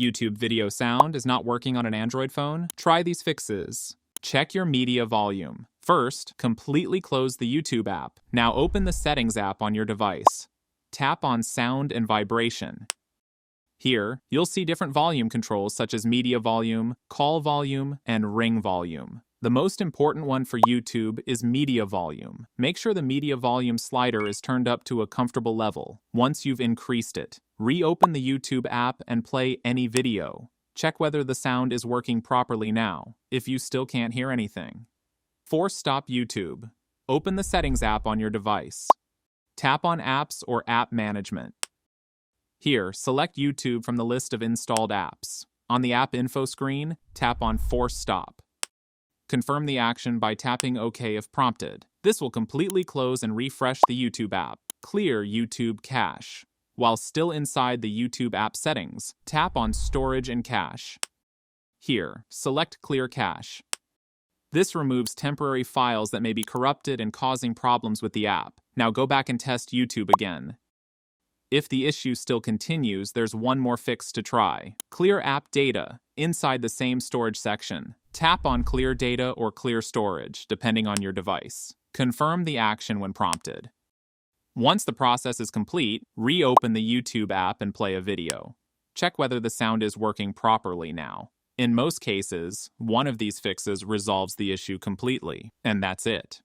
YouTube video sound is not working on an Android phone, try these fixes. Check your media volume. First, completely close the YouTube app. Now open the Settings app on your device. Tap on Sound and Vibration. Here, you'll see different volume controls such as media volume, call volume, and ring volume. The most important one for YouTube is media volume. Make sure the media volume slider is turned up to a comfortable level. Once you've increased it, reopen the YouTube app and play any video. Check whether the sound is working properly now, if you still can't hear anything. Force stop YouTube. Open the Settings app on your device. Tap on Apps or App Management. Here, select YouTube from the list of installed apps. On the app info screen, tap on Force Stop. Confirm the action by tapping OK if prompted. This will completely close and refresh the YouTube app. Clear YouTube cache. While still inside the YouTube app settings, tap on Storage and Cache. Here, select Clear Cache. This removes temporary files that may be corrupted and causing problems with the app. Now go back and test YouTube again. If the issue still continues, there's one more fix to try. Clear app data inside the same storage section. Tap on Clear Data or Clear Storage, depending on your device. Confirm the action when prompted. Once the process is complete, reopen the YouTube app and play a video. Check whether the sound is working properly now. In most cases, one of these fixes resolves the issue completely, and that's it.